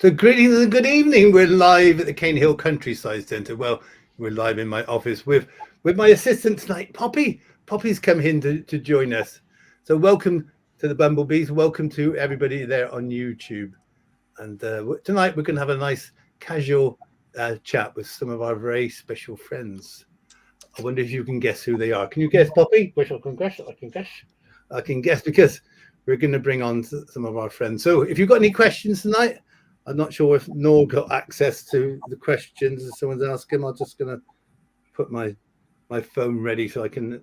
So greetings and good evening. We're live at the Cane Hill Countryside Centre. Well, we're live in my office with my assistant tonight, Poppy. Poppy's come in to join us. So welcome to the Bumblebees. Welcome to everybody there on YouTube. And tonight we're going to have a nice casual chat with some of our very special friends. I wonder if you can guess who they are. Can you guess, Poppy? I can guess. I can guess because we're going to bring on some of our friends. So if you've got any questions tonight, I'm not sure if Noor got access to the questions if someone's asking. I'm just going to put my phone ready so I can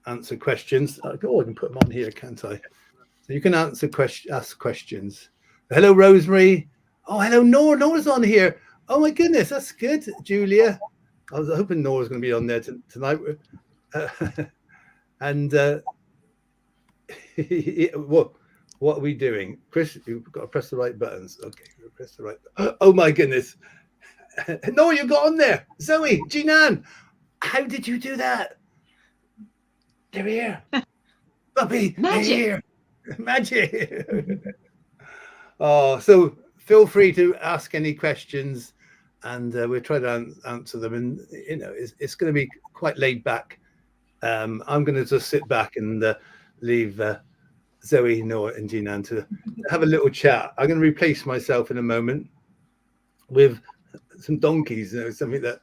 answer questions. I can put them on here, can't I? So you can ask questions. Hello, Rosemary. Oh, hello, Noor. Noor's on here. Oh, my goodness. That's good. Julia. I was hoping Noor was going to be on there tonight. What are we doing? Chris, you've got to press the right buttons. Okay, press the right. Oh my goodness. No, you got on there. Zoe, Jinan, how did you do that? They're here. Puppy, they're here. Magic. Oh, so feel free to ask any questions and we'll try to answer them. And, you know, it's going to be quite laid back. I'm going to just sit back and leave Zoe, Noor, and Jinan to have a little chat. I'm going to replace myself in a moment with some donkeys. You know, something that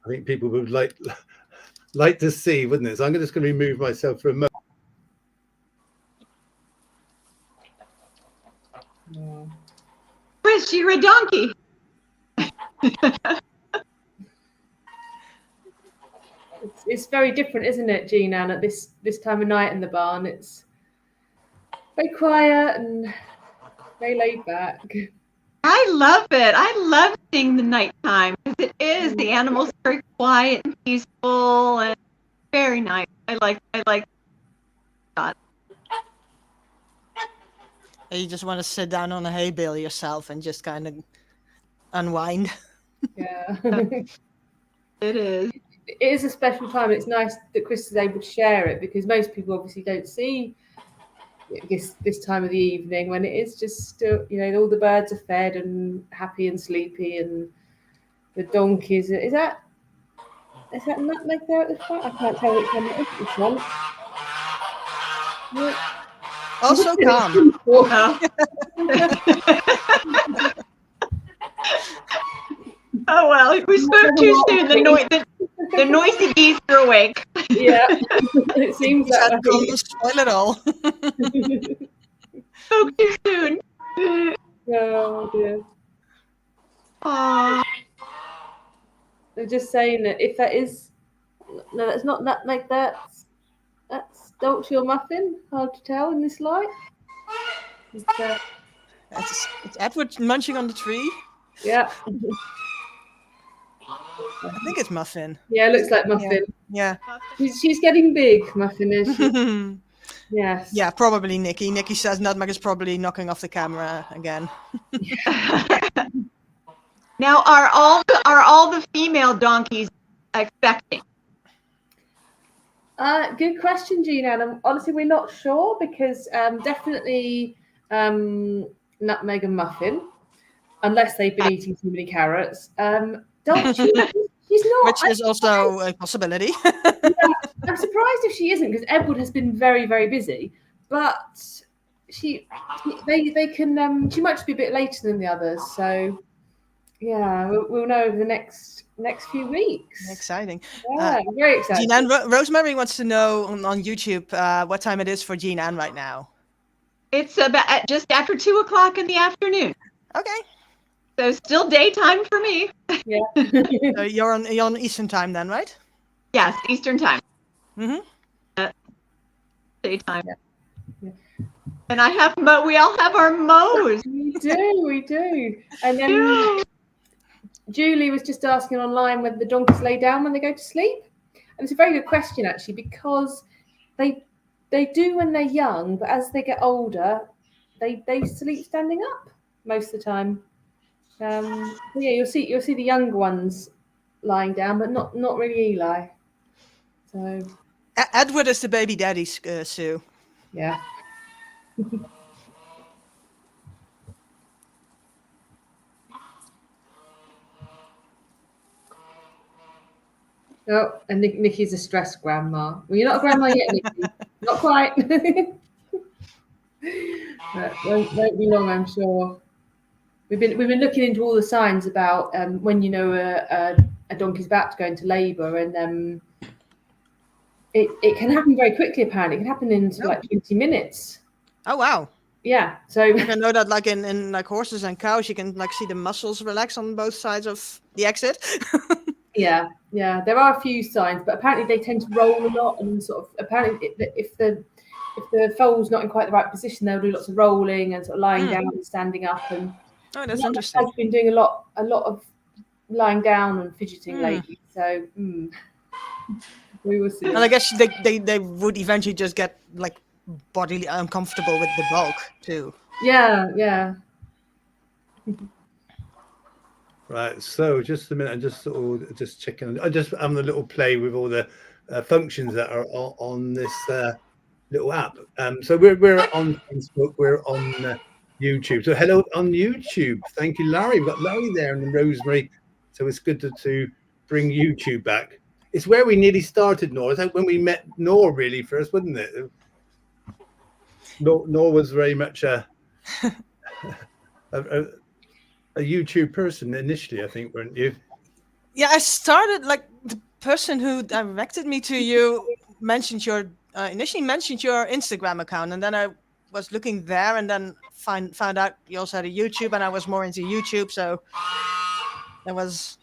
I think people would like to see, wouldn't it? So I'm just going to remove myself for a moment. Chris, you're a donkey. It's very different, isn't it, Jinan, at this time of night in the barn? It's very quiet and very laid back. I love it. I love seeing the nighttime because it is. The animals are very quiet and peaceful and very nice. I like that. You just want to sit down on a hay bale yourself and just kind of unwind. Yeah. It is. It is a special time. It's nice that Chris is able to share it because most people obviously don't see this time of the evening when it is just still, you know, all the birds are fed and happy and sleepy and the donkeys. Is that nutmeg there at the front? I can't tell which one it is. This one. Also calm. Oh well, we spoke too soon. The noisy geese are awake. Yeah, it seems that way. Spoil it all. Spoke too soon. Oh dear. Aww. They're just saying that if that is no, that's not nutmeg. That's Dolce or muffin. Hard to tell in this light. It's Edward munching on the tree. Yeah. I think it's Muffin. Yeah, it looks like Muffin. Yeah. She's getting big, Muffin is. Yes. Yeah, probably Nikki. Nikki says Nutmeg is probably knocking off the camera again. Now, are all the female donkeys expecting? Good question, Gina. Honestly, we're not sure because definitely Nutmeg and Muffin, unless they've been eating too many carrots. Dolce, she's not. Which is also a possibility. Yeah, I'm surprised if she isn't because Edward has been very, very busy. But they can. She might just be a bit later than the others. So yeah, we'll know over the next few weeks. Exciting. Yeah, very exciting. Jinan, Rosemary wants to know on YouTube what time it is for Jinan right now. It's about just after 2:00 in the afternoon. Okay. So still daytime for me. Yeah. So you're on Eastern time then, right? Yes, Eastern time. Mm-hmm. Daytime. Yeah. And we all have our mows. We do. And then Julie was just asking online whether the donkeys lay down when they go to sleep. And it's a very good question actually, because they do when they're young, but as they get older, they sleep standing up most of the time. Yeah, you'll see the younger ones lying down, but not really Eli. So Edward is the baby daddy, Sue. yeah. Oh, and Nikki's a stressed grandma. Well, you're not a grandma yet, Nikki. Not quite. But won't be long, I'm sure. We've been looking into all the signs about when you know a donkey's about to go into labour, and it can happen very quickly. Apparently, it can happen in like 20 minutes. Oh wow. Yeah. So I know that like in like horses and cows, you can like see the muscles relax on both sides of the exit. yeah, there are a few signs, but apparently they tend to roll a lot, and sort of apparently if the foal's not in quite the right position, they'll do lots of rolling and sort of lying down and standing up. And Oh, that's interesting. I've been doing a lot of lying down and fidgeting lately, so we will see. And I guess they would eventually just get like bodily uncomfortable with the bulk too. Yeah. Right, so just a minute, I'm just checking. I just having a little play with all the functions that are on this little app. So we're on Facebook, we're on YouTube. So hello on YouTube. Thank you, Larry. We've got Larry there and Rosemary. So it's good to bring YouTube back. It's where we nearly started, Nor. It's when we met Nor really first, wasn't it? Nor was very much a YouTube person initially, I think, weren't you? Yeah, I started like the person who directed me to you mentioned your initially mentioned your Instagram account, and then I was looking there, and then found out you also had a YouTube, and I was more into YouTube, so that was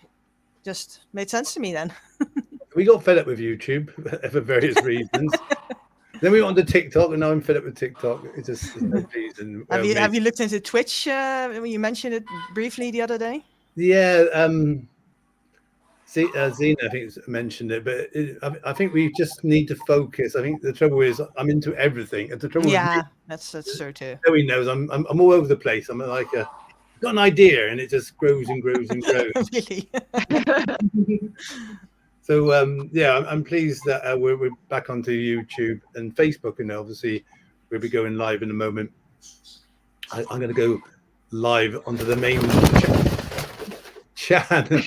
just made sense to me then. We got fed up with YouTube for various reasons. Then we went on to TikTok, and now I'm fed up with TikTok. It's just no reason. Have you looked into Twitch? You mentioned it briefly the other day. Yeah, Zena, I think, mentioned it, but I think we just need to focus. I think the trouble is I'm into everything. And the trouble Yeah, that's true too. Zoe knows I'm all over the place. I'm like got an idea, and it just grows and grows and grows. Really? So yeah, I'm pleased that we're back onto YouTube and Facebook, and obviously we'll be going live in a moment. I'm going to go live onto the main channel.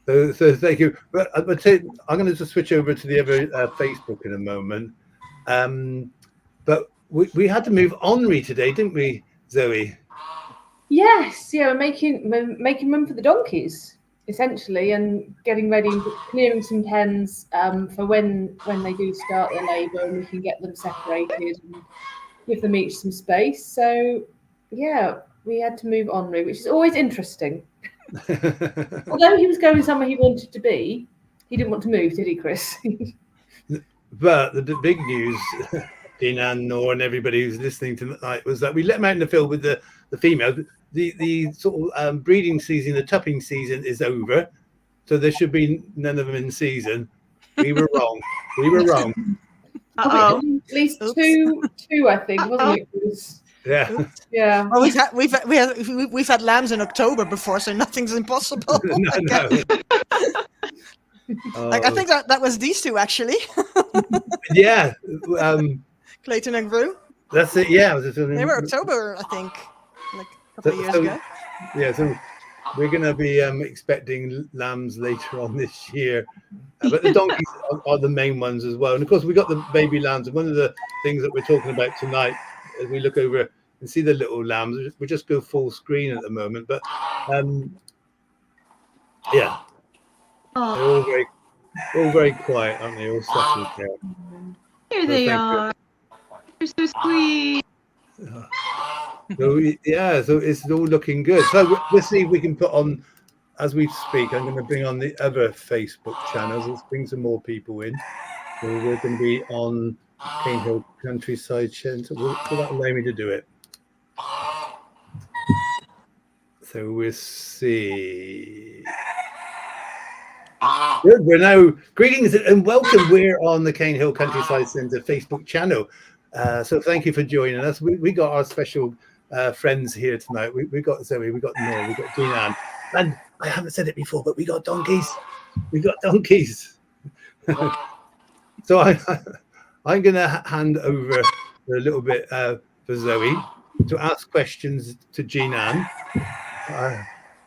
So thank you. But I'm going to just switch over to the other Facebook in a moment. But we had to move Henri today, didn't we, Zoe? Yes, yeah, we're making room for the donkeys essentially, and getting ready, clearing some pens for when they do start their labour, and we can get them separated and give them each some space. So yeah, we had to move Henri, which is always interesting. Although he was going somewhere he wanted to be, he didn't want to move, did he, Chris? But the big news, Dina and Nor and everybody who's listening tonight, was that we let him out in the field with the females. The sort of breeding season, the tupping season is over, so there should be none of them in season. We were wrong. Uh-oh. At least two, I think, wasn't it? Yeah. Well, we've had lambs in October before, so nothing's impossible. No. Like I think that was these two actually. Yeah. Clayton and Gru. That's it. Yeah. They were October, I think, like a couple of years ago. Yeah. So we're going to be expecting lambs later on this year, but the donkeys are the main ones as well. And of course, we got the baby lambs. And one of the things that we're talking about tonight, as we look over and see the little lambs, we just go full screen at the moment. But yeah, they're all very quiet, aren't they? All settled there. Here they are. They're so sweet. So yeah, so it's all looking good. So let's see if we can put on, as we speak, I'm going to bring on the other Facebook channels. Let's bring some more people in. So we're going to be on Cane Hill Countryside Centre. Will that allow me to do it? So we'll see. Good. We're now, greetings and welcome. We're on the Cane Hill Countryside Centre Facebook channel. So thank you for joining us. We got our special friends here tonight. We got Zoe, we got Nor, we got Jean-Anne, and I haven't said it before, but we got donkeys. So I'm going to hand over a little bit for Zoe to ask questions to Jean-Anne.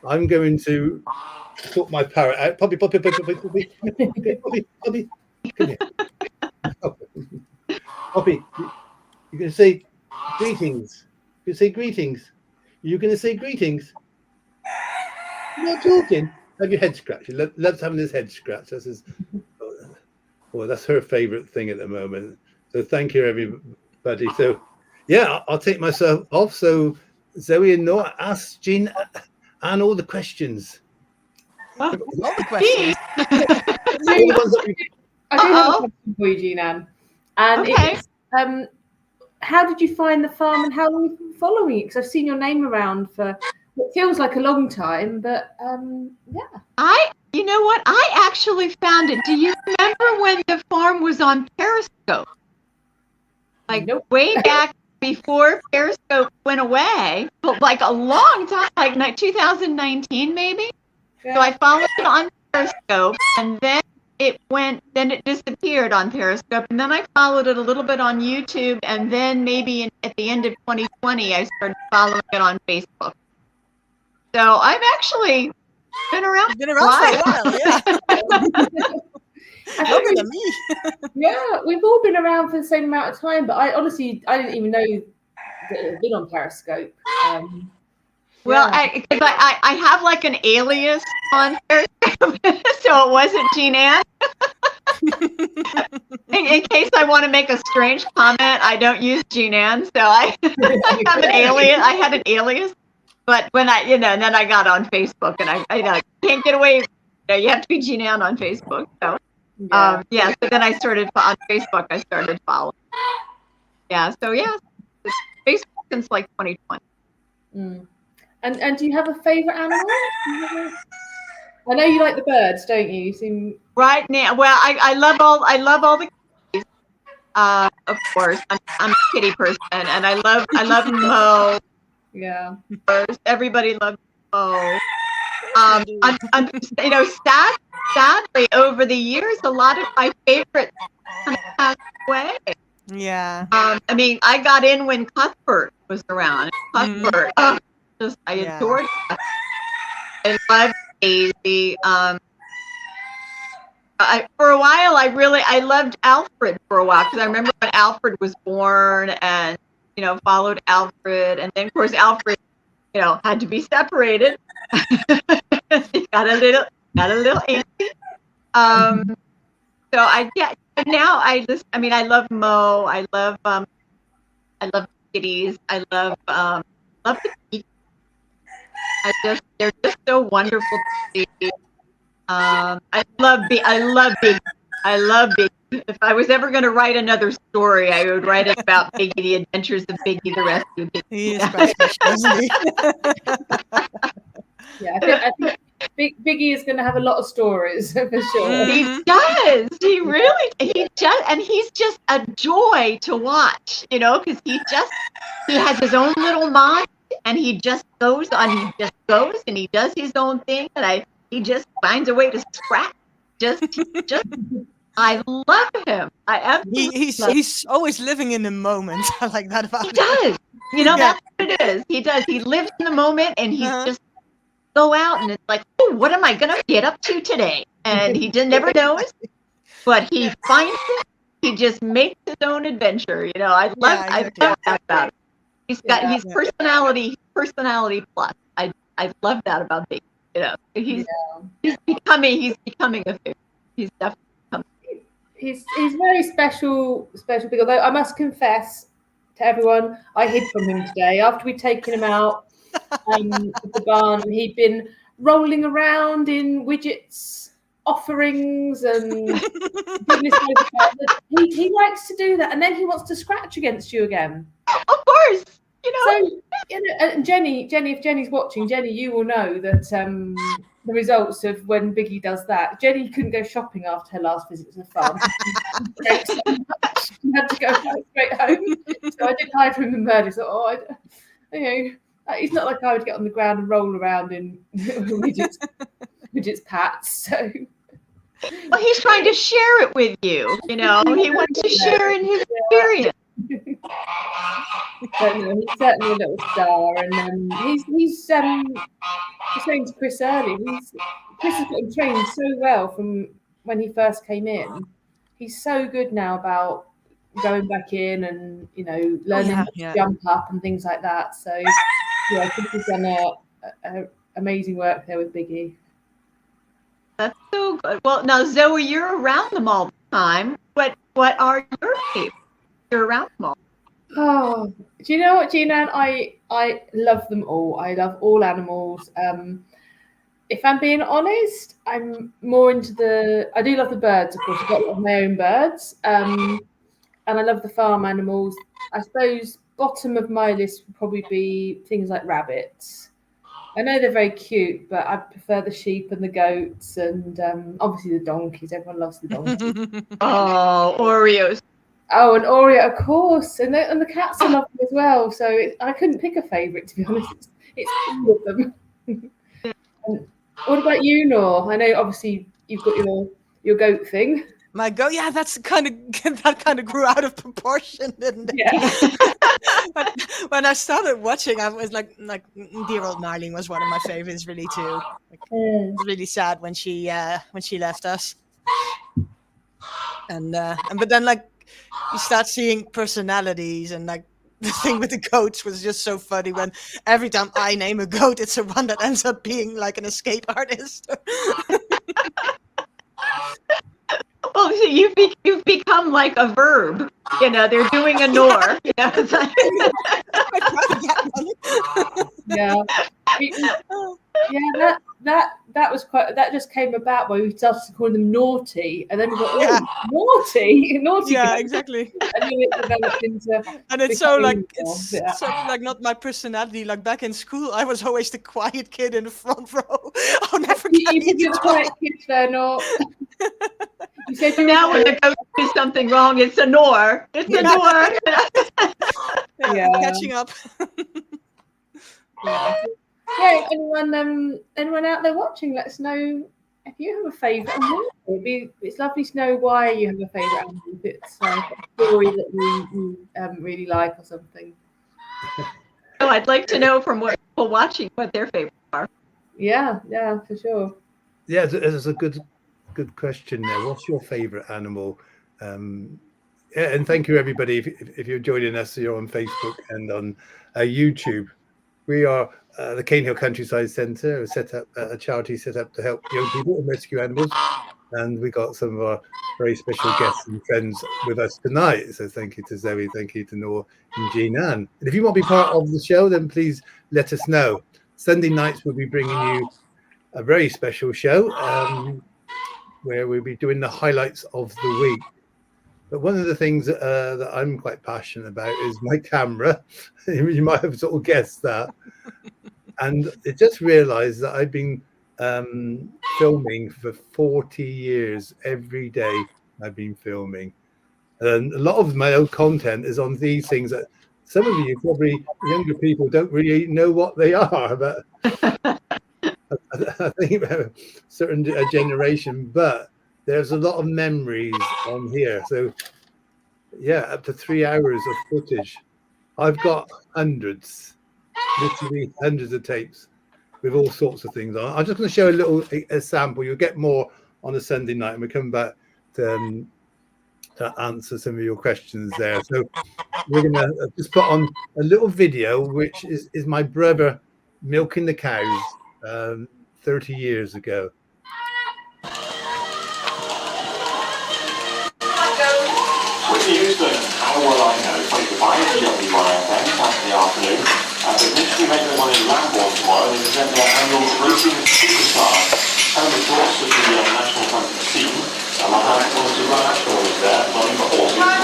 I'm going to sort my parrot out. Poppy, Poppy, Poppy, Poppy, Poppy, Poppy, Poppy, come here. Poppy, you're going to say greetings. You're going to say greetings. You're going to say greetings. You're not talking. Have your head scratched. She loves having his head scratched. That's his, well, that's her favourite thing at the moment. So thank you, everybody. So, yeah, I'll take myself off. So Zoe and Noah, ask Jean and all the questions. All the questions. I do have a question for you, Jean-Anne. And Okay. it's, how did you find the farm and how long have you been following it? Because I've seen your name around for what feels like a long time, but yeah. You know what? I actually found it. Do you remember when the farm was on Periscope? Like Nope. way back before Periscope went away, but like a long time, like 2019 maybe. So I followed it on Periscope, and then it disappeared on Periscope, and then I followed it a little bit on YouTube, and then maybe at the end of 2020, I started following it on Facebook. So I've actually been around. You've been around for a while, yeah. I Longer think than me. yeah, we've all been around for the same amount of time, but I honestly didn't even know that it had been on Periscope. Well, yeah. because I have like an alias on Periscope, so it wasn't Jean-Anne. in case I want to make a strange comment, I don't use Jean-Anne, so I have an alias. I had an alias, but when and then I got on Facebook, and I can't get away. You have to be Jean-Anne on Facebook. So so then I started on Facebook. I started following. Yeah, so yeah, it's Facebook since like 2020. Mm. And do you have a favourite animal? I know you like the birds, don't you? You seem Right now, well, I love all the kitties. Of course, I'm a kitty person, and I love Mo. yeah. Everybody loves Mo. Sadly, over the years, a lot of my favorites kind of passed away. Yeah. I mean, I got in when Cuthbert was around. Cuthbert, I adored Cuthbert. I loved Daisy. For a while, I loved Alfred for a while, because I remember when Alfred was born, and followed Alfred, and then of course Alfred, had to be separated. He got a little antsy. Now I love Mo. I love kitties. I love the people. They're just so wonderful to see. I love Biggie. If I was ever going to write another story, I would write it about Biggie, the adventures of Biggie the Rescue. He is quite special, isn't he? Yeah, I think Biggie is going to have a lot of stories for sure. He does. He's just a joy to watch, because he has his own little mind, and he just goes and he does his own thing, and he just finds a way to scrap. I love him. I absolutely love him. He's always living in the moment. I like that about him. He does. That's what it is. He does. He lives in the moment, and he's just go out, and it's like, oh, what am I going to get up to today? And he just never knows, but he finds it. He just makes his own adventure. I love that about him. He's got his personality plus. I love that about Biggie. He's becoming a figure. He's definitely becoming. He's very special big. Although I must confess to everyone, I hid from him today after we'd taken him out of the barn, and he'd been rolling around in Widget's offerings, and goodness knows what. He likes to do that, and then he wants to scratch against you again. Of course. So, and Jenny, if Jenny's watching, Jenny, you will know that the results of when Biggie does that. Jenny couldn't go shopping after her last visit to the farm. She had to go straight home. So I did hide from him and murder. So, it's not like I would get on the ground and roll around in Widget's pats. So. Well, he's trying to share it with you. He wants to share in his experience. But no, he's certainly a little star, and he's trained to Chris early. Chris has got him trained so well from when he first came in. He's so good now about going back in and learning to jump up and things like that. So yeah, I think he's done a amazing work there with Biggie. That's so good. Well, now Zoe, you're around them all the time. What are your favorites? You're around them all. Oh, do you know what, Gina? I love them all. I love all animals. If I'm being honest, I'm more into I do love the birds, of course. I've got a lot of my own birds. And I love the farm animals. I suppose bottom of my list would probably be things like rabbits. I know they're very cute, but I prefer the sheep and the goats and obviously the donkeys. Everyone loves the donkeys. Oh, Oreos. Oh, and Oreo, of course. And the cats are lovely as well. So I couldn't pick a favourite, to be honest. It's all of them. And what about you, Nor? I know obviously you've got your goat thing. My goat, yeah, that kind of grew out of proportion, didn't it? Yeah. when I started watching, I was like dear old Marlene was one of my favorites, really too. It was really sad when she left us. And but then you start seeing personalities, and the thing with the goats was just so funny when every time I name a goat, it's the one that ends up being like an escape artist. Well, so you've become like a verb. They're doing a Nor. It's like yeah. That was quite. That just came about when we started calling them naughty, and then we got naughty. Yeah, goats. exactly. And then it developed into. And it's so not my personality. Like back in school, I was always the quiet kid in the front row. I'll never get You did quiet kids there, Nor. You said now when the goat do something wrong, it's a Nor. It's a Nor. Yeah. Catching up. Yeah, anyone out there watching, let us know if you have a favourite animal. It's lovely to know why you have a favourite animal. If it's a story that you really like or something. Oh, I'd like to know from what people watching what their favorites are. Yeah, for sure. Yeah, it's a good question there. What's your favourite animal? Yeah, and thank you everybody if you're joining us. You're on Facebook and on YouTube. We are the Cane Hill Countryside Centre, a charity set up to help young people and rescue animals, and we got some of our very special guests and friends with us tonight. So thank you to Zoe, thank you to Nor and Jean Ann. And if you want to be part of the show, then please let us know. Sunday nights we'll be bringing you a very special show where we'll be doing the highlights of the week. But one of the things that I'm quite passionate about is my camera. You might have sort of guessed that. And I just realized that I've been filming for 40 years. Every day I've been filming. And a lot of my old content is on these things that some of you, probably younger people, don't really know what they are. But I think a certain generation, but there's a lot of memories on here. So yeah, up to 3 hours of footage. I've got literally hundreds of tapes with all sorts of things on. I'm just going to show a sample. You'll get more on a Sunday night, and we'll come back to answer some of your questions there. So we're going to just put on a little video, which is my brother milking the cows 30 years ago. Whitney Houston, how well I know, 25, lovely orangutan, Saturday afternoon. But next we make them one in Lambourne tomorrow. They present their annual Racing Superstar. Home of course of the national country team. My hand was to run Ashmore was there, running for horses, as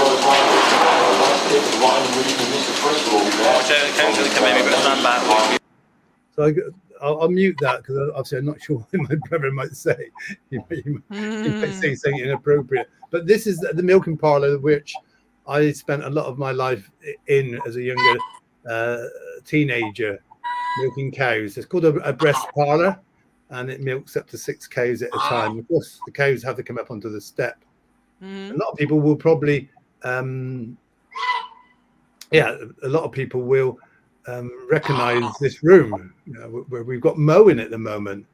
well as Ryan Reed and Mr. Bristol will be there. So I'll mute that because obviously I'm not sure what my brother might say. He might say something inappropriate. But this is the milking parlour, which I spent a lot of my life in as a younger teenager, milking cows. It's called a breast parlour, and it milks up to 6 cows at a time. Of course, the cows have to come up onto the step. A lot of people will probably yeah, a lot of people will recognize this room, where we've got Mo in at the moment.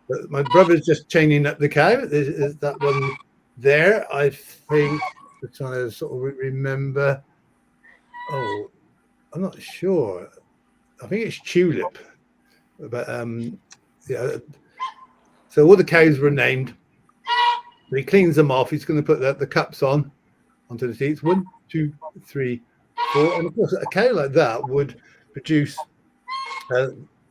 But my brother's just chaining up the cow. Is that one there? I think we're trying to sort of remember. Oh, I'm not sure. I think it's Tulip. But yeah. So all the cows were named. He cleans them off. He's going to put the cups onto the seats. 1, 2, 3, 4. And of course, a cow like that would produce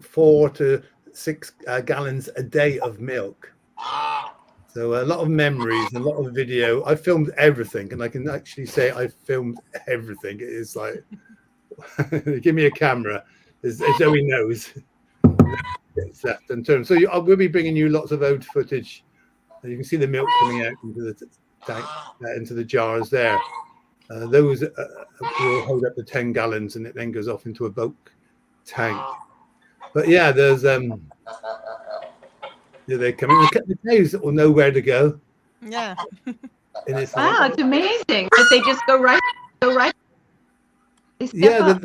4 to 6 gallons a day of milk. So a lot of memories, a lot of video. I filmed everything, and I can actually say I filmed everything. It's like, give me a camera, as Zoe knows. It's left in terms. So we'll be bringing you lots of old footage. You can see the milk coming out into the tank, into the jars there. Those will hold up to 10 gallons, and it then goes off into a bulk tank. But yeah, there's they're coming. The cows will know where to go. Yeah. And it's Wow, it's amazing that they just go right. They step up.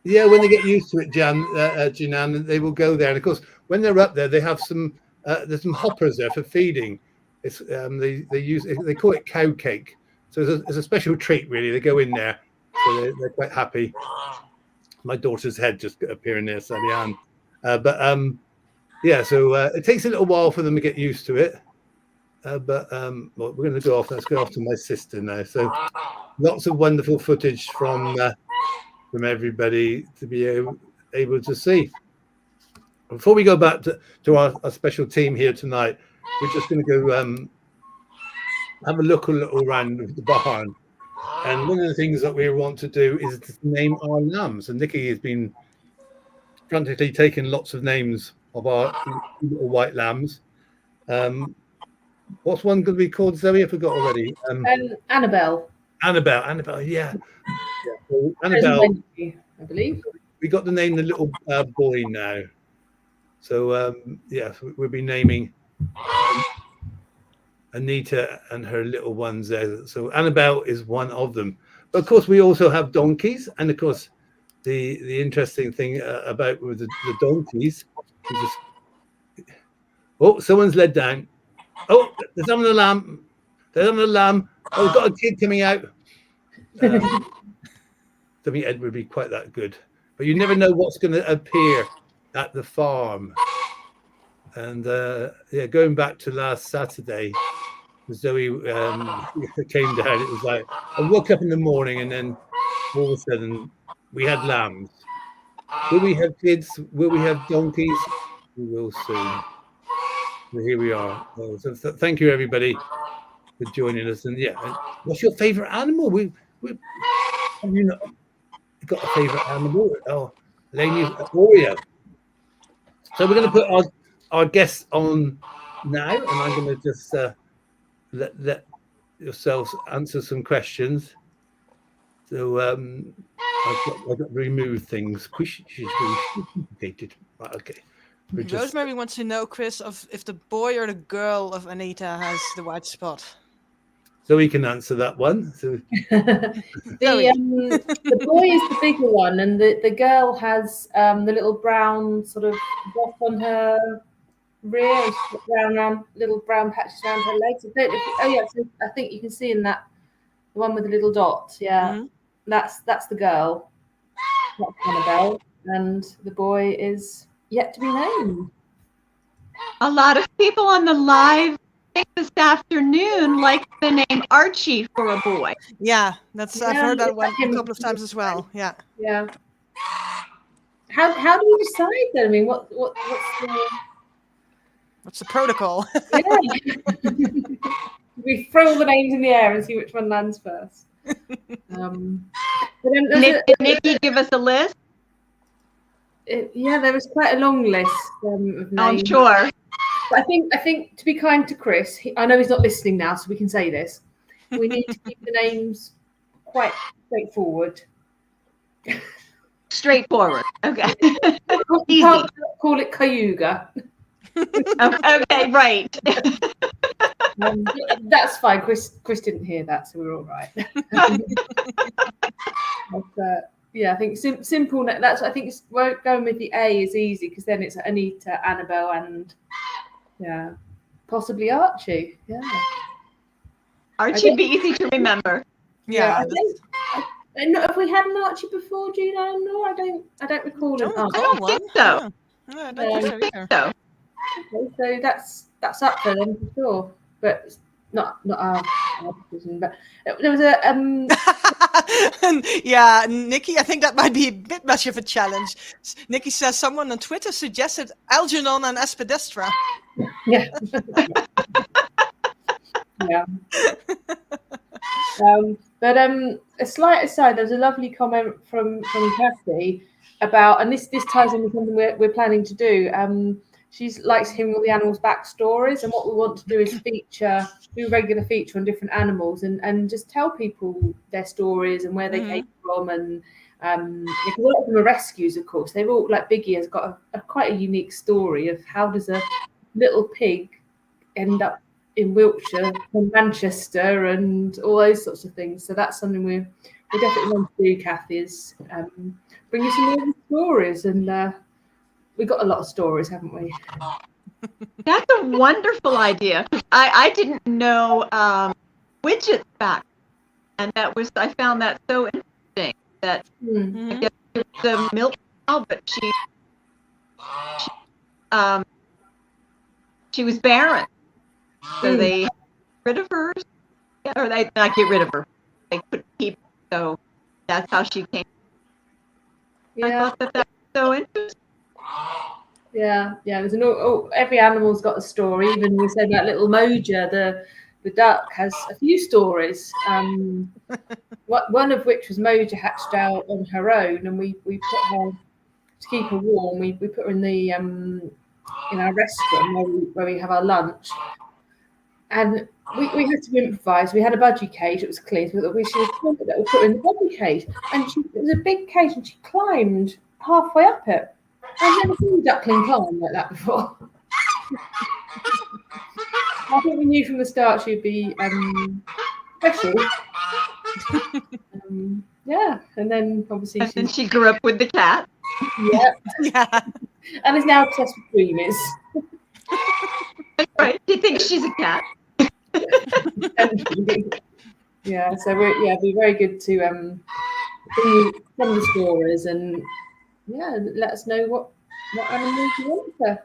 Yeah, when they get used to it, Jinan, they will go there. And of course, when they're up there, they have some. There's some hoppers there for feeding. It's they call it cow cake. So it's a special treat, really. They go in there, so they're quite happy. My daughter's head just appearing there, Sadian. Yeah, so it takes a little while for them to get used to it. Well, we're going to go off. Let's go off to my sister now. So lots of wonderful footage from everybody to be able to see. Before we go back to our special team here tonight, we're just going to go have a little around the barn. And one of the things that we want to do is to name our lambs. And Nikki has been frantically taking lots of names of our little white lambs. What's one going to be called, Zoe? I forgot already. Annabelle. Annabelle, yeah. So Annabelle, I believe. we got to name the little boy now. So, yeah, we'll be naming Anita and her little ones there. So Annabelle is one of them. But of course, we also have donkeys. And of course, the interesting thing about with the donkeys is just, oh, someone's led down. Oh, there's someone the lamb. There's someone the lamb. Oh, we've got a kid coming out. I think Ed would be quite that good. But you never know what's going to appear at the farm. And yeah, going back to last Saturday, Zoe came down. It was like I woke up in the morning, and then all of a sudden we had lambs. Will we have kids? Will we have donkeys? We will soon. So here we are. So thank you, everybody, for joining us. And yeah, what's your favorite animal? We have you not got a favorite animal? Oh, Lainey, Oreo. So we're going to put our guests on now, and I'm going to just let yourselves answer some questions. So I've got to remove things. Complicated. Right, okay. Rosemary wants to know, Chris, if the boy or the girl of Anita has the white spot. So we can answer that one. So the boy is the bigger one, and the girl has the little brown sort of dot on her rear, little brown patches around her legs. So I think you can see in that the one with the little dot. Yeah, that's the girl. That's Annabelle, and the boy is yet to be named. A lot of people on the live this afternoon like the name Archie for a boy. Yeah, I've heard that one a couple of times as well. Yeah. Yeah. How do you decide then? I mean, what's the protocol? Yeah. We throw all the names in the air and see which one lands first. Nikki, give us a list. Yeah, there was quite a long list of names. I'm sure. But I think to be kind to Chris, I know he's not listening now, so we can say this. We need to keep the names quite straightforward. Straightforward. Okay. You can't call it Cayuga. Okay, right. That's fine. Chris didn't hear that, so we're all right. But, yeah, I think simple. That's I think going with the A is easy because then it's Anita, Annabelle, and possibly Archie. Yeah, Archie'd be easy to remember. Yeah, I think. Have we had an Archie before, Gina? No, I don't recall an Archie. I don't think so. Yeah, I don't think so either. So Okay, so that's up for them for sure, but it's not our decision. But there was Yeah, Nikki, I think that might be a bit much of a challenge. Nikki says someone on Twitter suggested Algernon and Aspidestra. yeah. Yeah. But a slight aside, there's a lovely comment from Kathy about, and this ties in with something we're planning to do. She likes hearing all the animals' backstories, and what we want to do is do a regular feature on different animals, and just tell people their stories and where they came from, and a lot of them are rescues, of course. They've all, like Biggie has got quite a unique story of how does a little pig end up in Wiltshire from Manchester and all those sorts of things. So that's something we definitely want to do, Kathy, is bring you some more stories. And we've got a lot of stories, haven't we? that's a wonderful idea. I didn't know Widget's back, and I found that so interesting. That I guess it was a milk cow, but she was barren. So they got rid of her, or they not get rid of her. They couldn't keep her, so that's how she came. Yeah. I thought that was so interesting. Yeah. There's every animal's got a story. Even we said that little Moja, the duck, has a few stories. One of which was Moja hatched out on her own, and we put her to keep her warm. We put her in the in our restaurant where we have our lunch. And we had to improvise. We had a budgie cage. It was clean. So we put her in the budgie cage. And it was a big cage, and she climbed halfway up it. I've never seen a duckling climb like that before. I think we knew from the start she'd be special. Yeah, and then obviously And then she grew up with the cat. Yeah, and is now obsessed with creamies. Right, she thinks she's a cat. Yeah, so it'd be very good to bring you some of the stories, and let us know what animals you want to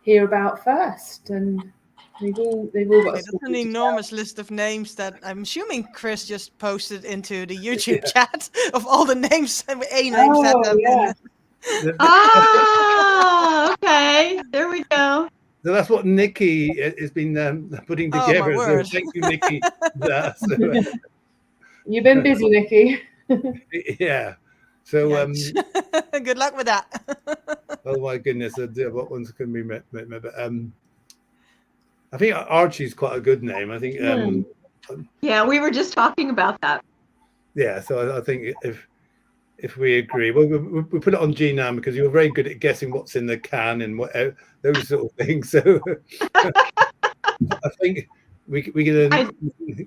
hear about first. And they've all got That's an enormous list of names that I'm assuming Chris just posted into the YouTube chat of all the names and A names that have been. Okay, there we go. So that's what Nikki has been putting together. So thank you, Nikki. You've been busy, Nikki. Yeah. So good luck with that. oh my goodness, what ones can we remember? I think Archie's quite a good name. I think. Yeah, we were just talking about that. Yeah, so I think if we agree, well, we put it on G-Nam because you were very good at guessing what's in the can and what those sort of things. So I think we're gonna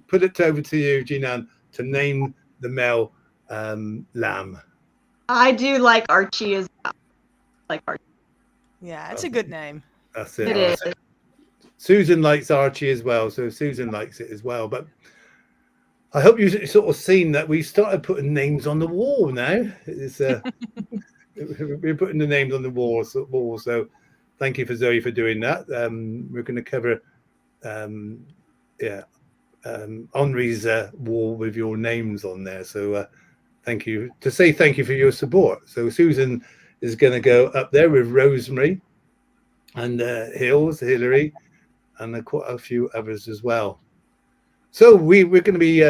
put it over to you, G-Nam, to name the male lamb. I do like Archie as well. Like Archie. Yeah, it's a good name. That's it. It is. Susan likes Archie as well, so Susan likes it as well. But I hope you sort of seen that we started putting names on the wall now. It's we're putting the names on the wall. So thank you for Zoe for doing that. We're going to cover Henri's wall with your names on there. So thank you for your support. So Susan is going to go up there with Rosemary and Hillary, and quite a few others as well. So we're going to be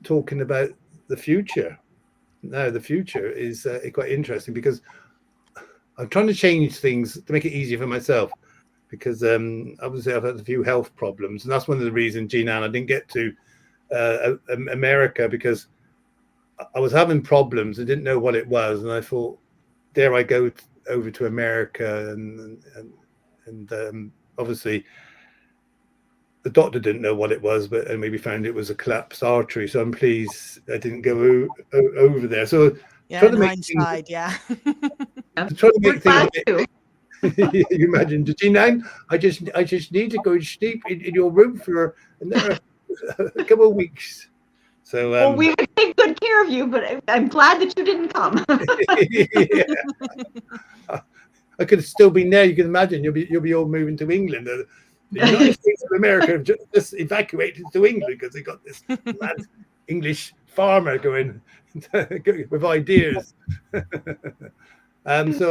talking about the future. Now the future is quite interesting because I'm trying to change things to make it easier for myself, because obviously I've had a few health problems, and that's one of the reasons, Jean-Anne, I didn't get to America, because I was having problems. I didn't know what it was, and I thought, dare I go over to America and and obviously the doctor didn't know what it was, and we found it was a collapsed artery. So I'm pleased I didn't go over there. So Yeah, trying in to make things, hindsight, yeah. trying to We're make things a glad bit to. you imagine, Jeanine, I just need to go and sleep in your room for another couple of weeks. So Well, we would take good care of you, but I'm glad that you didn't come. yeah. I could have still been there. You can imagine you'll be all moving to England. The United States of America have just evacuated to England because they got this mad English farmer going with ideas. So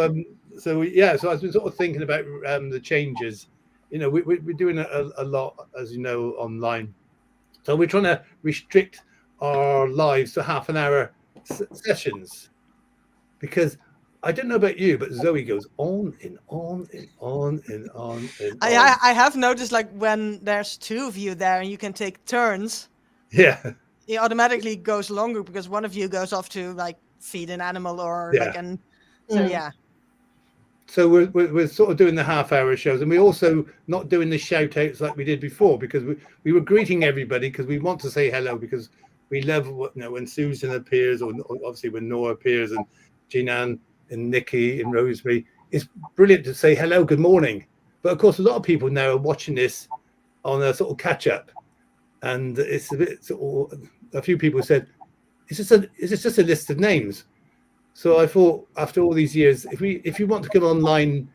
I've been sort of thinking about the changes. You know, we're doing a lot, as you know, online. So we're trying to restrict our lives to half an hour sessions, because I don't know about you, but Zoe goes on and on and on and on and on. I have noticed, like, when there's two of you there and you can take turns, Yeah. it automatically goes longer because one of you goes off to like feed an animal or Yeah. like an. So yeah. So we're sort of doing the half-hour shows, and we're also not doing the shout-outs like we did before, because we were greeting everybody because we want to say hello, because we love when Susan appears, or obviously when Nora appears, and Jean-Anne and Nikki and Rosemary. It's brilliant to say hello, good morning. But of course, a lot of people now are watching this on a sort of catch-up, and it's a bit sort of, a few people said, is this just a list of names? So I thought, after all these years, if you want to come online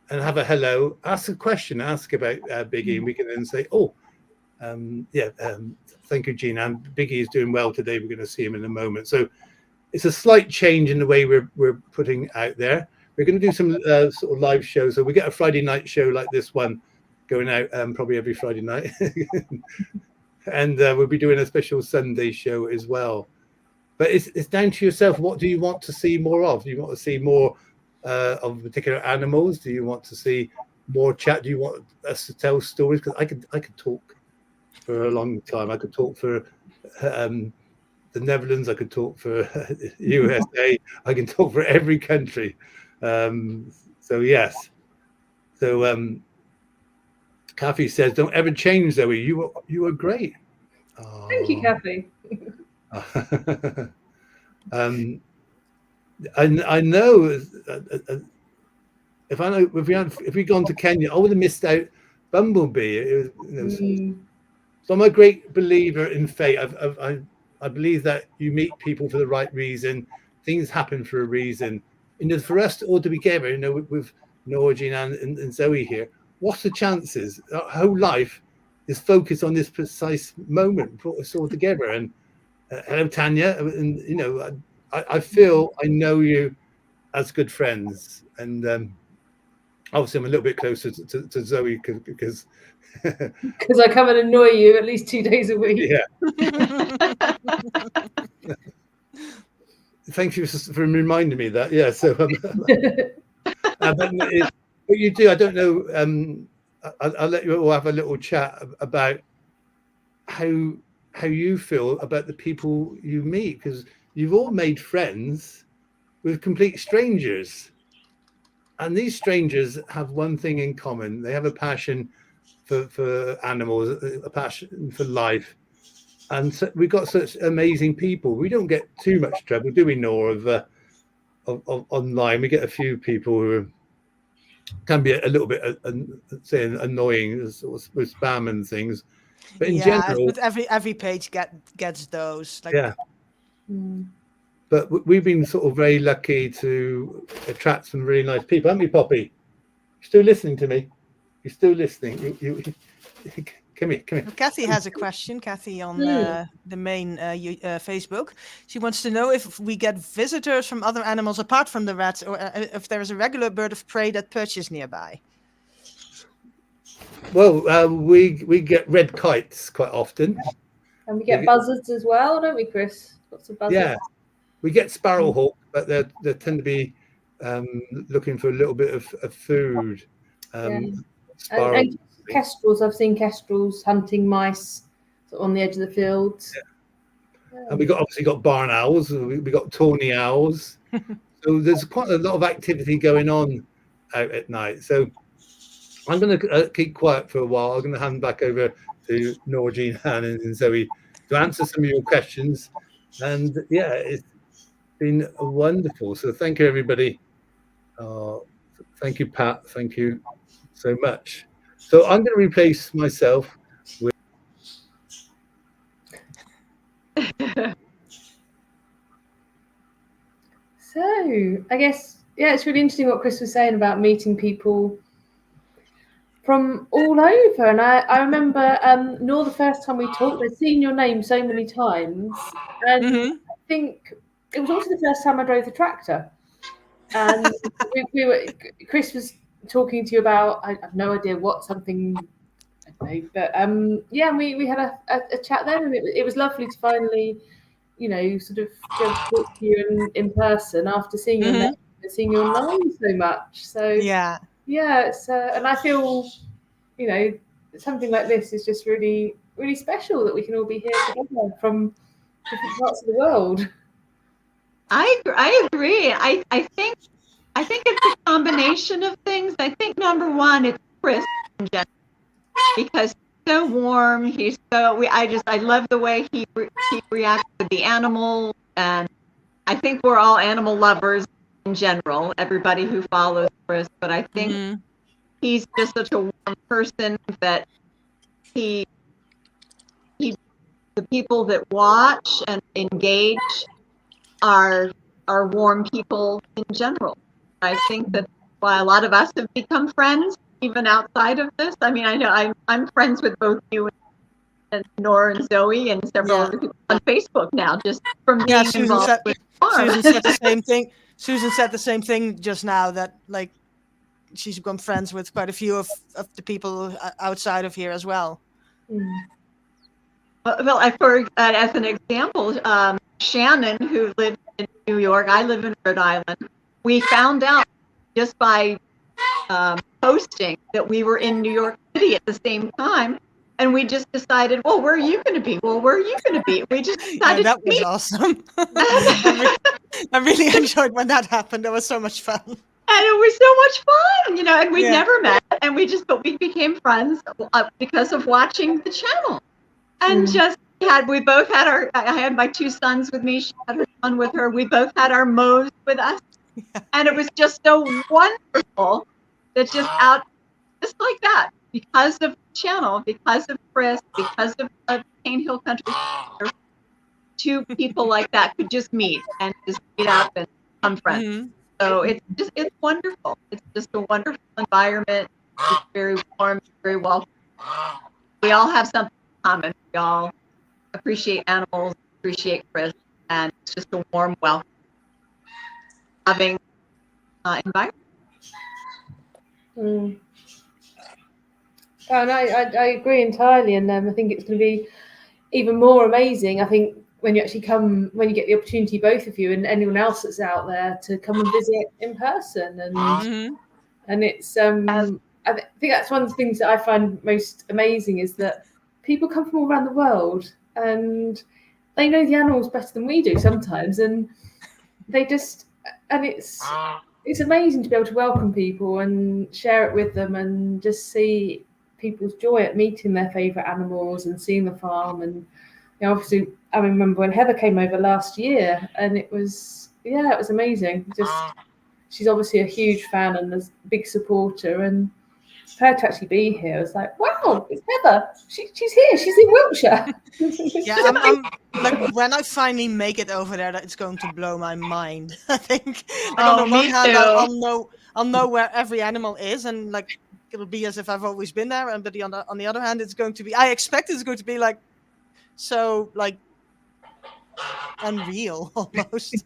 and have a hello, ask a question, ask about Biggie, and we can then say, thank you, Gina. And Biggie is doing well today. We're going to see him in a moment. So it's a slight change in the way we're putting out there. We're going to do some sort of live shows. So we get a Friday night show like this one going out probably every Friday night, and we'll be doing a special Sunday show as well. But it's down to yourself. What do you want to see more of? Do you want to see more of particular animals? Do you want to see more chat? Do you want us to tell stories? Because I could talk for a long time. I could talk for the Netherlands. I could talk for USA. I can talk for every country. So yes. So Kathy says, "Don't ever change, Zoe. You are great." Oh. Thank you, Kathy. I know if we'd gone to Kenya, I would have missed out Bumblebee. So I'm a great believer in fate. I believe that you meet people for the right reason. Things happen for a reason. For us to all to be together, with Nora, Jean-Anne, and Zoe here, what's the chances? Our whole life is focused on this precise moment, brought us all together. And hello, Tanya. And I feel I know you as good friends, and obviously I'm a little bit closer to Zoe because I come and annoy you at least 2 days a week. Yeah. Thank you for reminding me of that. Yeah. So, but you do. I don't know. I'll let you all have a little chat about how you feel about the people you meet, because you've all made friends with complete strangers, and these strangers have one thing in common: they have a passion for animals, a passion for life. And so we've got such amazing people. We don't get too much trouble, do we, Nora, of online? We get a few people who can be a little bit saying annoying with spam and things. But in general, but every page gets those. Like, yeah. But we've been sort of very lucky to attract some really nice people, haven't we, Poppy? You're still listening to me? You're still listening? You come here. Kathy has a question. Kathy on the main Facebook. She wants to know if we get visitors from other animals apart from the rats, or if there is a regular bird of prey that perches nearby. Well, we get red kites quite often. And we get buzzards as well, don't we, Chris? Lots of buzzards. Yeah, we get sparrowhawk, but they tend to be looking for a little bit of food. And kestrels, I've seen kestrels hunting mice on the edge of the fields. Yeah. And we obviously got barn owls. We got tawny owls. So there's quite a lot of activity going on out at night. So I'm going to keep quiet for a while. I'm going to hand back over to Norgine, Hannah, and Zoe to answer some of your questions. And yeah, it's been wonderful. So thank you, everybody. Thank you, Pat. Thank you so much. So I'm going to replace myself with. So I guess, yeah, it's really interesting what Chris was saying about meeting people from all over. And I remember, Nor, the first time we talked, I'd seen your name so many times. And Mhm. I think it was also the first time I drove the tractor. And Chris was talking to you about, I have no idea what, something, I don't know. But yeah, we had a chat then, and it was lovely to finally, sort of go to talk to you in person after seeing your name, seeing you online so much. So Yeah. it's and I feel, something like this is just really, really special that we can all be here together from different parts of the world. I agree. I think it's a combination of things. I think number one, it's Chris in general, because he's so warm. He's so I love the way he reacts to the animals, and I think we're all animal lovers in general. Everybody who follows Chris, but I think he's just such a warm person that he the people that watch and engage are warm people in general. I think that's why a lot of us have become friends, even outside of this. I mean, I know I'm friends with both you and Nora and Zoe and several other people on Facebook now, just from being involved with farm. Susan said the same thing. Susan said the same thing just now, that like she's become friends with quite a few of the people outside of here as well. Well, as an example, Shannon, who lives in New York, I live in Rhode Island. We found out just by posting that we were in New York City at the same time, and we just decided, well, where are you going to be? Well, where are you going to be? We just decided. That was awesome. I really enjoyed when that happened. That was so much fun. And it was so much fun, and we'd never met, and but we became friends because of watching the channel. And we both had I had my two sons with me. She had her son with her. We both had our Moes with us. Yeah. And it was just so wonderful that just like that, because of the channel, because of Chris, because of Cane Hill Country, two people like that could just meet up and become friends. Mm-hmm. So it's wonderful. It's just a wonderful environment. It's very warm, very welcome. We all have something in common. We all appreciate animals, appreciate Chris, and it's just a warm welcome. Loving environment. And I agree entirely, and I think it's going to be even more amazing. I think when you actually when you get the opportunity, both of you and anyone else that's out there, to come and visit in person, and it's I think that's one of the things that I find most amazing, is that people come from all around the world and they know the animals better than we do sometimes, and they just, and it's amazing to be able to welcome people and share it with them and just see people's joy at meeting their favourite animals and seeing the farm. And obviously I remember when Heather came over last year, and it was amazing. Just, she's obviously a huge fan and a big supporter, and for her to actually be here, I was like, wow, it's Heather. She's here. She's in Wiltshire. Yeah, I'm like, when I finally make it over there, it's going to blow my mind. I think. Like, on the one hand, I'll know where every animal is, and like it'll be as if I've always been there. And but on the other hand, it's going to be. I expect it's going to be like so like unreal almost.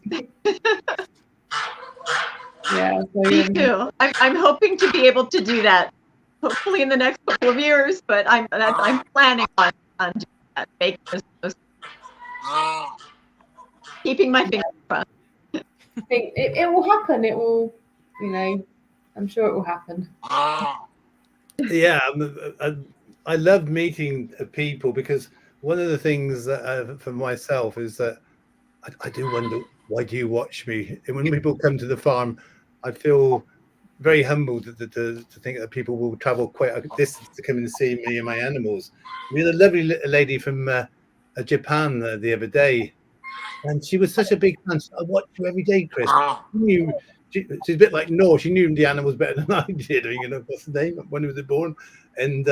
Yeah, me too. I'm hoping to be able to do that. Hopefully in the next couple of years, but I'm planning on doing that, making this, keeping my fingers crossed. It will happen. It will, I'm sure it will happen. Yeah, I love meeting people, because one of the things that for myself is that I do wonder, why do you watch me? And when people come to the farm, I feel very humbled to think that people will travel quite a distance to come and see me and my animals. We had a lovely lady from Japan the other day, and she was such a big fan. I watch you every day, Chris. She's a bit like Nor. She knew the animals better than I did. You know, what's the name? When was it born? And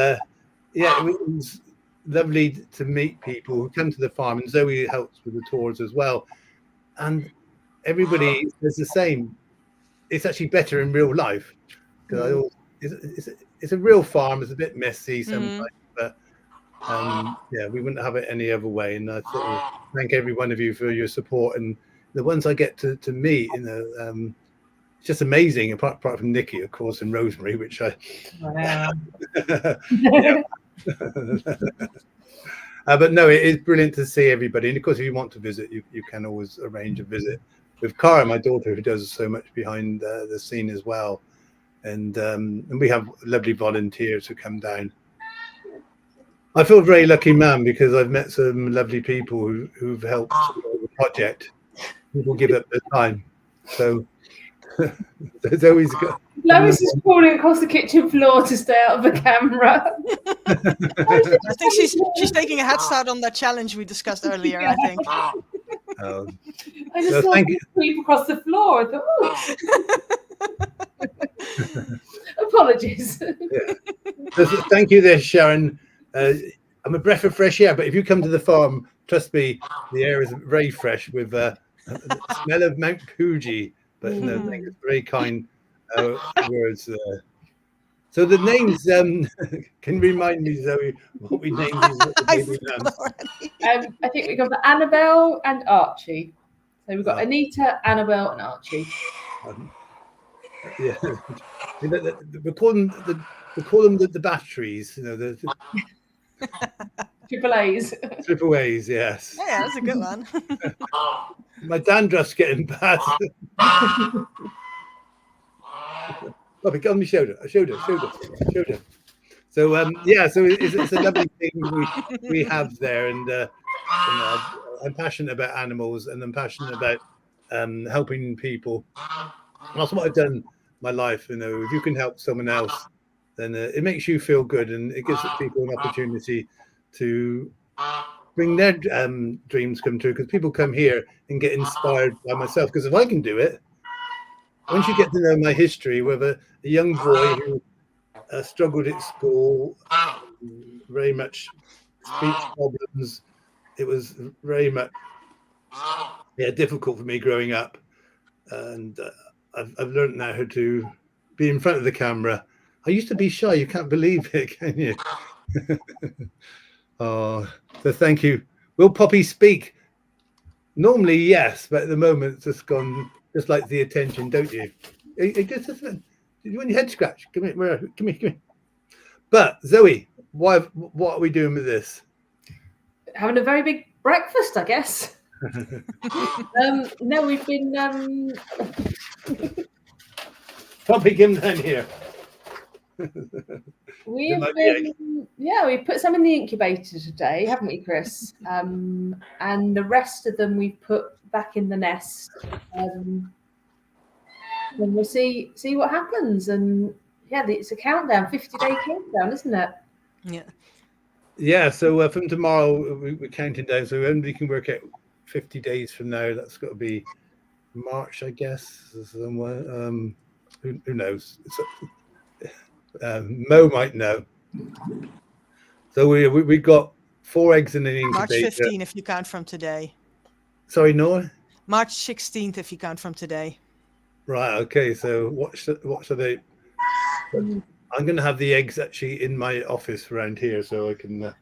yeah, it was lovely to meet people who come to the farm. And Zoe helps with the tours as well. And everybody says the same. It's actually better in real life. Because it's a real farm. It's a bit messy sometimes, but yeah, we wouldn't have it any other way. And I sort of thank every one of you for your support, and the ones I get to meet. You know, it's just amazing. Apart from Nikki, of course, and Rosemary, which I. Wow. But no, it is brilliant to see everybody. And of course, if you want to visit, you can always arrange a visit with Cara, my daughter, who does so much behind the scene as well. And we have lovely volunteers who come down. I feel a very lucky man because I've met some lovely people who've helped the project. People give up their time. So there's always got. Lois is crawling across the kitchen floor to stay out of the camera. I think she's taking a head start on that challenge we discussed earlier. I think. I just so saw thank you. people across the floor. I thought, apologies. Yeah. So thank you there, Sharon. I'm a breath of fresh air, but if you come to the farm, trust me, the air is very fresh with the smell of Mount Fuji. But no, thank you. Very kind words there. So the names, can you remind me, Zoe, what we named these I think we got the Annabelle and Archie. So we've got Anita, Annabelle, and Archie. Yeah, we call them the batteries. You know, the Triple A's. Triple A's, yes. Yeah, that's a good one. My dandruff's getting bad. Bobby, get on my shoulder. Shoulder. So yeah, so it's a lovely thing we have there, and you know, I'm passionate about animals, and I'm passionate about helping people. And that's what I've done my life. You know, if you can help someone else, then it makes you feel good, and it gives people an opportunity to bring their dreams come true. Because people come here and get inspired by myself. Because if I can do it, once you get to know my history with a young boy who struggled at school, very much speech problems, it was very much difficult for me growing up, and I've learned now how to be in front of the camera. I used to be shy. You can't believe it, can you? Oh, so thank you. Will Poppy speak? Normally, yes, but at the moment, it's just gone. Just like the attention, don't you? You want your head scratched? Come here. But Zoe, what are we doing with this? Having a very big breakfast, I guess. No, we've been. Poppy, come down here. We put some in the incubator today, haven't we, Chris? And the rest of them we've put back in the nest. And we'll see what happens. And yeah, it's a countdown, 50-day countdown, isn't it? Yeah. Yeah. So from tomorrow we're counting down. So everybody can work out 50 days from now. That's got to be March, I guess. Somewhere. Who knows? Mo might know. So we got 4 eggs in an incubator. March 15, if you count from today. Sorry, Noah? March 16th, if you count from today. Right. Okay. So what should they? I'm going to have the eggs actually in my office around here, so I can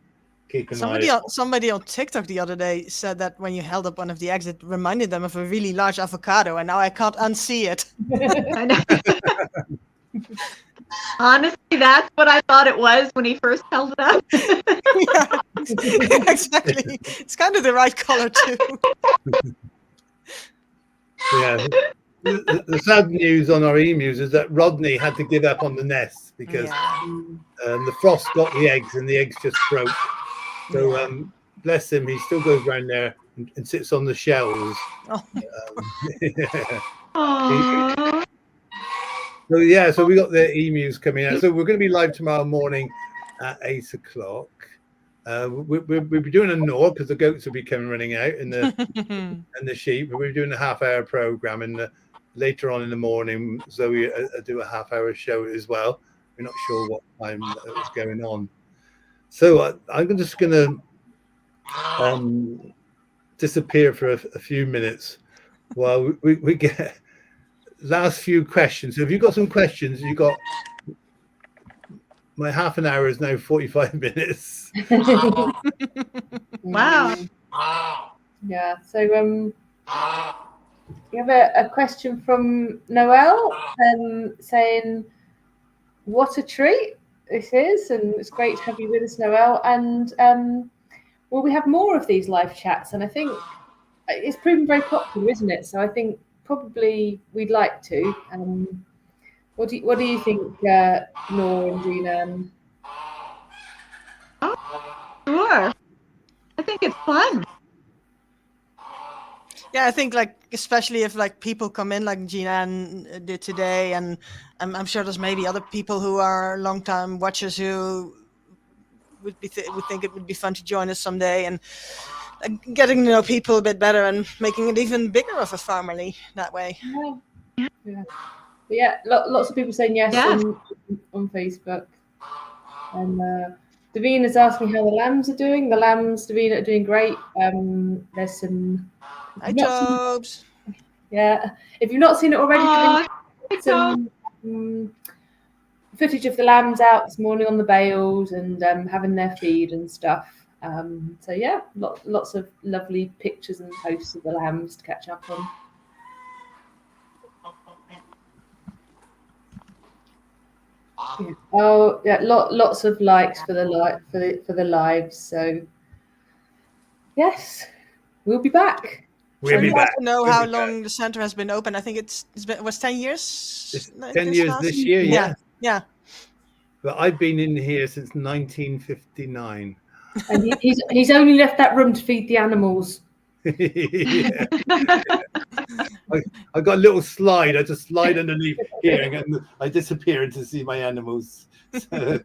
keep an eye. Somebody on TikTok the other day said that when you held up one of the eggs, it reminded them of a really large avocado, and now I can't unsee it. I know. Honestly, that's what I thought it was when he first held it up. Yeah, exactly. It's kind of the right color too. Yeah. The sad news on our emus is that Rodney had to give up on the nest because the frost got the eggs and the eggs just broke. So bless him, he still goes around there and sits on the shells. Aww. So yeah, so we got the emus coming out. So we're going to be live tomorrow morning at 8 o'clock. We'll be doing a gnaw because the goats will be coming running out and the sheep. We're doing a half-hour program, and later on in the morning, Zoe do a half-hour show as well. We're not sure what time it's going on. So I'm just going to disappear for a few minutes while we get last few questions. So if you've got some questions, you got my half an hour is now 45 minutes. Wow. Yeah. So we have a question from Noel saying, "What a treat this is, and it's great to have you with us, Noel. And will we have more of these live chats? And I think it's proven very popular, isn't it? So I think probably we'd like to. What do you think, Nor and Gina? Sure. I think it's fun. Yeah, I think like especially if like people come in like Gina did today, and I'm sure there's maybe other people who are long-time watchers who would think it would be fun to join us someday, and getting to know people a bit better and making it even bigger of a family that way. Yeah, lots of people saying yes, Yes. on Facebook. And Davina's asked me how the lambs are doing. The lambs, Davina, are doing great. There's some. Hi, Jobs. Yeah, if you've not seen it already, Aw, there's some footage of the lambs out this morning on the bales and having their feed and stuff. So yeah, lots of lovely pictures and posts of the lambs to catch up on. Yeah. Oh yeah, lots of likes for the lives. So yes, we'll be back. We'll be I'd back. like to know We'll how be long back. the center has been open. I think it was 10 years. It's 10 years this year, yeah. Yeah. But I've been in here since 1959. And he's only left that room to feed the animals. Yeah. I got a little slide. I just slide underneath here and I disappear to see my animals. But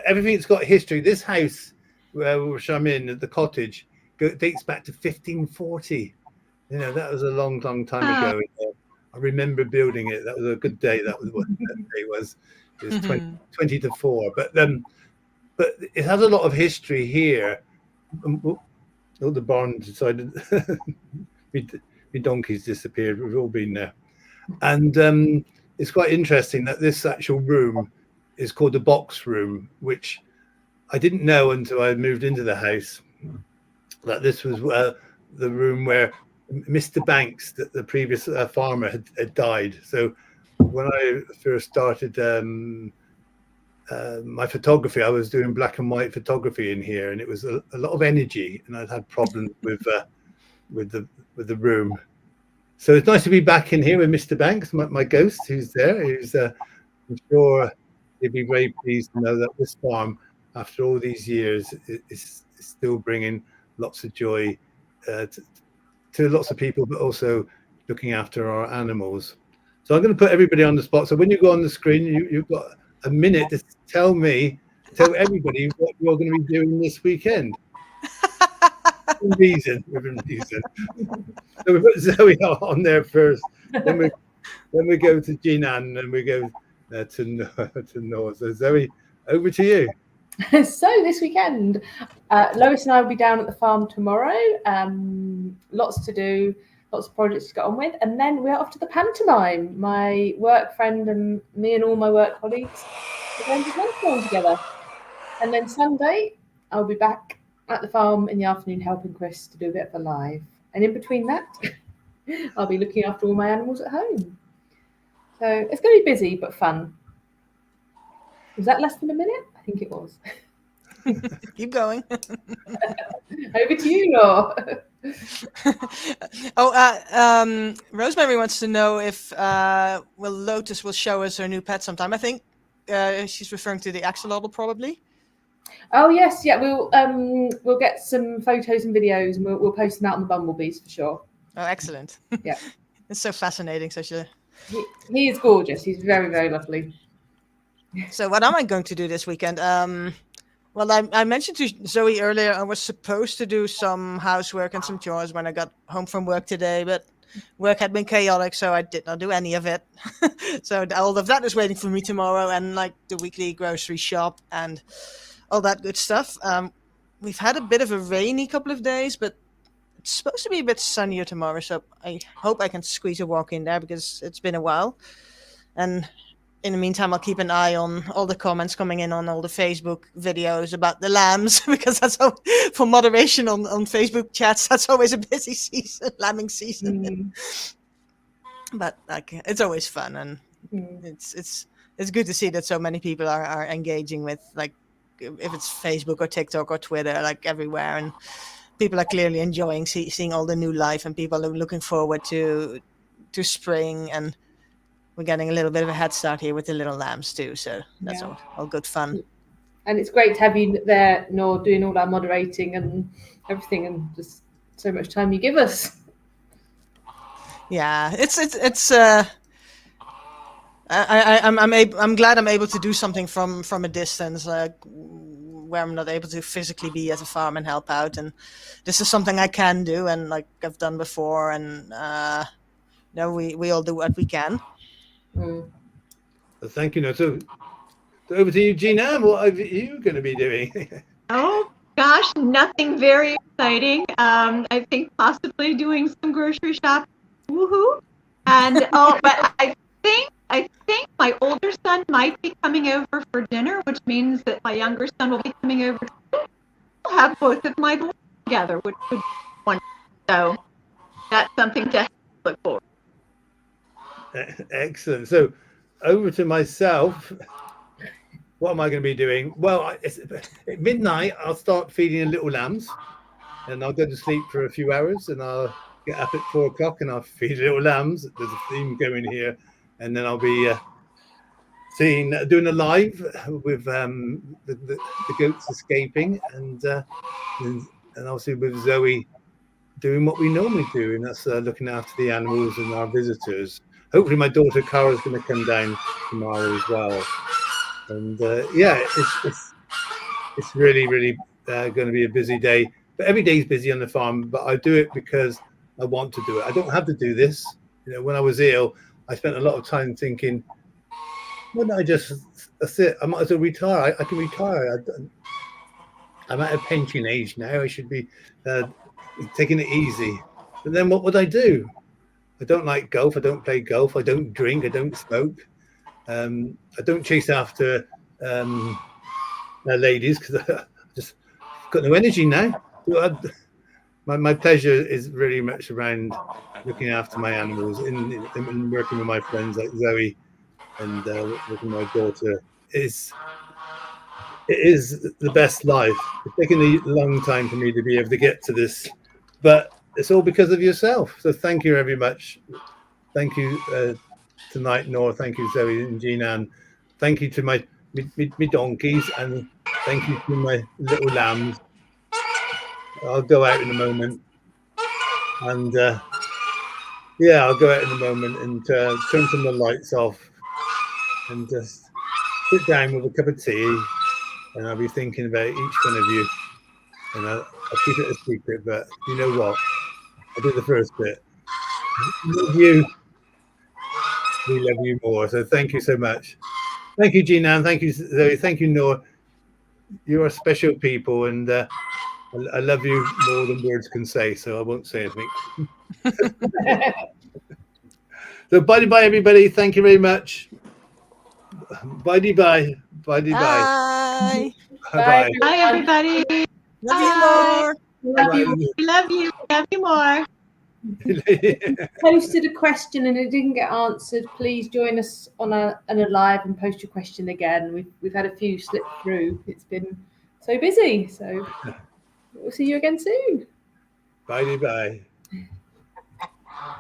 everything's got history. This house, which I'm in, the cottage, dates back to 1540. You know, that was a long time ago. I remember building it. That was a good day. That was what that day was. It was 20 to 4. But it has a lot of history here. The barn decided my donkeys disappeared. We've all been there. And it's quite interesting that this actual room is called the box room, which I didn't know until I moved into the house, that this was the room where Mr. Banks, the previous farmer, had died. So when I first started my photography, I was doing black and white photography in here, and it was a lot of energy, and I'd had problems with the room. So it's nice to be back in here with Mr. Banks, my ghost, who's there. I'm sure he'd be very pleased to know that this farm, after all these years, is still bringing lots of joy to lots of people, but also looking after our animals. So I'm going to put everybody on the spot. So when you go on the screen, you've got a minute to tell everybody what you're going to be doing this weekend. Within reason. So we put Zoe on there first, then we go to Gina, and then we go to Noah. So Zoe, over to you. So this weekend, Lois and I will be down at the farm tomorrow. Lots to do, lots of projects to get on with, and then we're off to the pantomime. My work friend and me and all my work colleagues are going to pantomime together. And then Sunday, I'll be back at the farm in the afternoon helping Chris to do a bit of a live. And in between that, I'll be looking after all my animals at home. So it's going to be busy but fun. Was that less than a minute? I think it was. Keep going. Over to you, Law. Rosemary wants to know if Lotus will show us her new pet sometime. I think she's referring to the axolotl, probably. Oh yes, yeah. We'll get some photos and videos, and we'll post them out on the bumblebees for sure. Oh, excellent. Yeah. It's so fascinating, such a He is gorgeous. He's very, very lovely. So what am I going to do this weekend? Well, I mentioned to Zoe earlier I was supposed to do some housework and some chores when I got home from work today, but work had been chaotic, so I did not do any of it. So all of that is waiting for me tomorrow, and like the weekly grocery shop and all that good stuff. We've had a bit of a rainy couple of days, but it's supposed to be a bit sunnier tomorrow, so I hope I can squeeze a walk in there because it's been a while. And in the meantime, I'll keep an eye on all the comments coming in on all the Facebook videos about the lambs, because that's for moderation on Facebook chats. That's always a busy season, lambing season. But like, it's always fun, and it's good to see that so many people are engaging with, like, if it's Facebook or TikTok or Twitter, like everywhere, and people are clearly enjoying seeing all the new life, and people are looking forward to spring, and we're getting a little bit of a head start here with the little lambs too, so that's all good fun. And it's great to have you there, Noor, doing all our moderating and everything, and just so much time you give us. Yeah, I'm glad I'm able to do something from a distance, where I'm not able to physically be at a farm and help out, and this is something I can do, and like I've done before, and we all do what we can. Well, thank you. So over to you, Gina. What are you going to be doing? Oh gosh, nothing very exciting. I think possibly doing some grocery shopping. Woohoo! And but I think my older son might be coming over for dinner, which means that my younger son will be coming over. We'll have both of my boys together, which would be wonderful. So that's something to look forward. Excellent. So over to myself. What am I going to be doing? Well, at midnight, I'll start feeding the little lambs, and I'll go to sleep for a few hours, and I'll get up at 4 o'clock and I'll feed the little lambs. There's a theme going here, and then I'll be doing a live with the goats escaping, and obviously with Zoe doing what we normally do, and that's looking after the animals and our visitors. Hopefully my daughter Cara is going to come down tomorrow as well. And it's really going to be a busy day. But every day is busy on the farm, but I do it because I want to do it. I don't have to do this. You know, when I was ill, I spent a lot of time thinking, why don't I just sit? I might as well retire. I can retire. I'm at a pension age now. I should be taking it easy. But then what would I do? I don't like golf. I don't play golf. I don't drink. I don't smoke. I don't chase after ladies because I just got no energy now. My pleasure is really much around looking after my animals and working with my friends like Zoe and working with my daughter. It is the best life. It's taken a long time for me to be able to get to this, but it's all because of yourself. So thank you very much. Thank you tonight, Noor. Thank you, Zoe and Gina. And thank you to my donkeys, and thank you to my little lambs. I'll go out in a moment, and I'll go out in a moment and turn some of the lights off and just sit down with a cup of tea, and I'll be thinking about each one of you. And I'll keep it a secret, but you know what? I did the first bit. Love you. We love you more. So thank you so much. Thank you, Gina, and thank you, Zoe. Thank you, Noor. You are special people, and I love you more than words can say, so I won't say anything. So bye-bye, everybody. Thank you very much. Bye-bye. Bye-bye. Bye. Bye-bye. Bye, everybody. Love you more. Love you. We love you. Love you more. Posted a question and it didn't get answered. Please join us on a live and post your question again. We've had a few slip through. It's been so busy. So we'll see you again soon. Bye-bye.